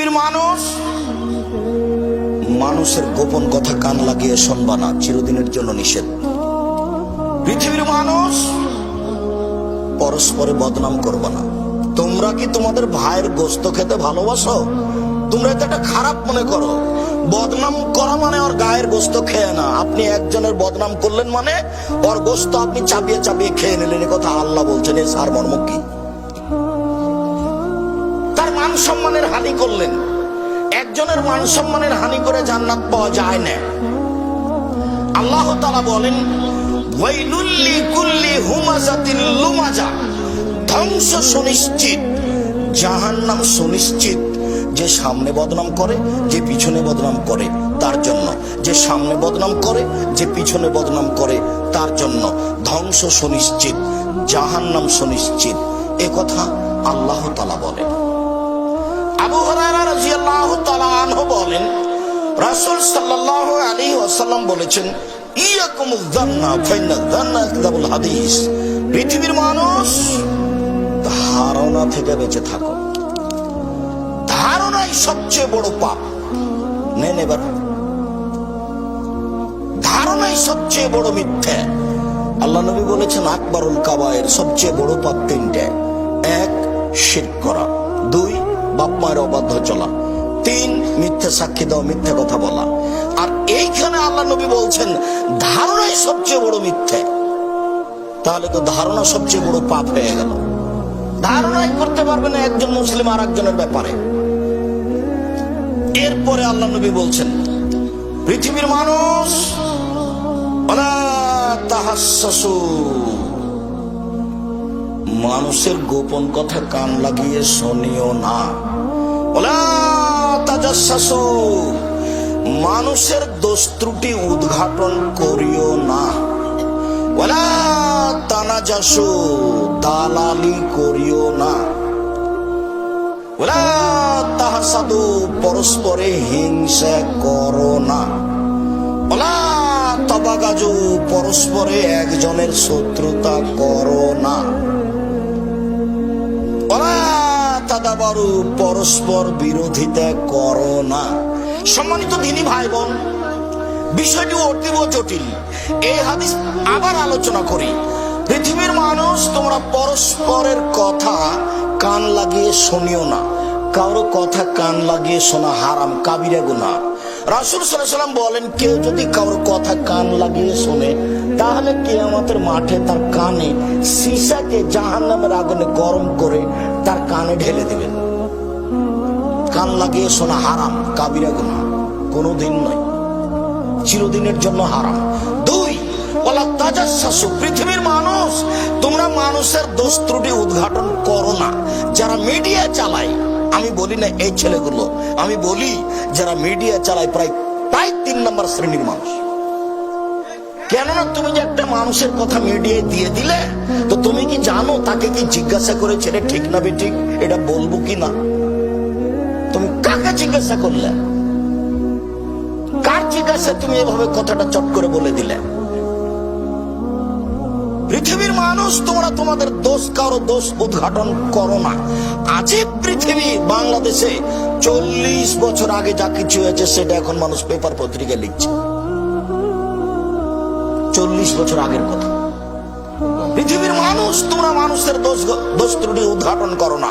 পৃথিবীর মানুষ মানুষের গোপন কথা কান লাগিয়ে শুনবা না, চিরদিনের জন্য নিষেধ। পৃথিবীর মানুষ পরস্পরে বদনাম করবা না। তোমরা কি তোমাদের ভাইয়ের গোস্ত খেতে ভালোবাসো? তোমরা এটা খারাপ মনে করো। বদনাম করা মানে ওর গায়ের গোস্ত খেয়ে না। আপনি একজনের বদনাম করলেন মানে ওর গোস্ত আপনি চাপিয়ে চাপিয়ে খেয়ে নিলেন। কথা আল্লাহ বলছেন, এ সার মর্ম কি? তার মান সম্মানের হানি করলেন। একজনের মান সম্মানের হানি করে জান্নাত পাওয়া যায় না। আল্লাহ তাআলা বলেন, ওয়াইলুল লিকুল্লি হুমাযাতিন লুমাযা, ধ্বংস সুনিশ্চিত, জাহান্নাম সুনিশ্চিত যে সামনে বদনাম করে, যে পিছনে বদনাম করে তার জন্য। যে সামনে বদনাম করে, যে পিছনে বদনাম করে তার জন্য ধ্বংস সুনিশ্চিত, জাহান্নাম সুনিশ্চিত। এ কথা আল্লাহ তাআলা বলেন। আবু হুরায়রা রাদিয়াল্লাহু তাআলা আনহু বলেন, রাসূল সাল্লাল্লাহু আলাইহি ওয়াসাল্লাম বলেছেন, ইয়াকুমুয যান্না ফাইন্না যান্না আকযাবুল হাদিস। পৃথিবীর মানুষ ধারণা থেকে বেঁচে থাকো। ধারণাই সবচেয়ে বড় পাপ। নেন এবার, ধারণাই সবচেয়ে বড় মিথ্যা। আল্লাহ নবী বলেছেন, আকবারুল কাবায়ের, সবচেয়ে বড় পাপ তিনটে। এক, শিরক করা। দুই, বাপ মায়ের অবাধ্য চলা। তিন, মিথ্যা সাক্ষী দেওয়া, মিথ্যা কথা বলা। আর এইখানে আল্লাহ নবী বলছেন ধারণাই সবচেয়ে বড় মিথ্যা। তাহলে তো ধারণা সবচেয়ে বড় পাপ হয়ে গেল। ধারণাই করতে পারবে না একজন মুসলিম আর একজনের ব্যাপারে। এরপরে আল্লাহ নবী বলছেন, পৃথিবীর মানুষ ওয়ালা তাহাসসু, মানুষের গোপন কথা কান লাগিয়ে শুনিও না। ওয়ালা তাজাসসু, মানুষের দোষ ত্রুটি উদ্ঘাটন করিও না। ওয়ালা তানাজাসু, দালালি করিও না। ওয়ালা তাহাসাদু, পরস্পরে হিংসা করো না। ওয়ালা তাবাগাজু, পরস্পরে একজনের শত্রুতা করো না। ওয়ালা তাদাবারু, পরস্পর বিরোধিতা করো না। সম্মানিত দ্বীনি ভাই বোন, বিষয়টি অতীব জটিল। এই হাদিস আবার আলোচনা করি। পৃথিবীর মানুষ, তোমরা পরস্পরের কথা কান লাগিয়ে শুনিও না। কারো কথা কান লাগিয়ে শোনা হারাম, কাবিরা গুনাহ। রাসূল সাল্লাল্লাহু আলাইহি ওয়াসাল্লাম বলেন, কেউ যদি কারো কথা কান লাগিয়ে শোনে, তাহলে কিয়ামতের মাঠে তার কানে সীসাকে জাহান্নামের আগুনে গরম করে তার কানে ঢেলে দিবেন। কান লাগিয়ে শোনা হারাম, কাবিরা গুনাহ, কোনোদিন নয়, চিরদিনের জন্য হারাম। দুই, ওয়ালা তাজাসসু, পৃথিবীর মানুষ, তোমরা মানুষের দোষ ত্রুটি উদ্ঘাটন করো না। যারা মিডিয়া চালায়, আমি বলি না এই ছেলেগুলো, আমি বলি যারা মিডিয়া চালায় প্রায় 3 নম্বর শ্রেণীর মানুষ। কেননা তুমি যে একটা মানুষের কথা মিডিয়ায় দিয়ে দিলে, তো তুমি কি জানো তাকে কি জিজ্ঞাসা করে ছেলে ঠিক না বেঠিক এটা বলবো কি না? তুমি কাকে জিজ্ঞাসা করলে? কার জিজ্ঞাসা তুমি এভাবে কথাটা চট করে বলে দিলে? পৃথিবীর মানুষ, তোমরা তোমাদের দোষ, কারো দোষ উদ্ঘাটন করো না। আজই পৃথিবী, বাংলাদেশে 40 বছর আগে যা কিছু হয়েছে সেটা এখন মানুষ পেপার পত্রিকায় লিখছে। 40 বছর আগের কথা। পৃথিবীর মানুষ, তোমরা মানুষের দোষ ত্রুটি উদ্ঘাটন করো না।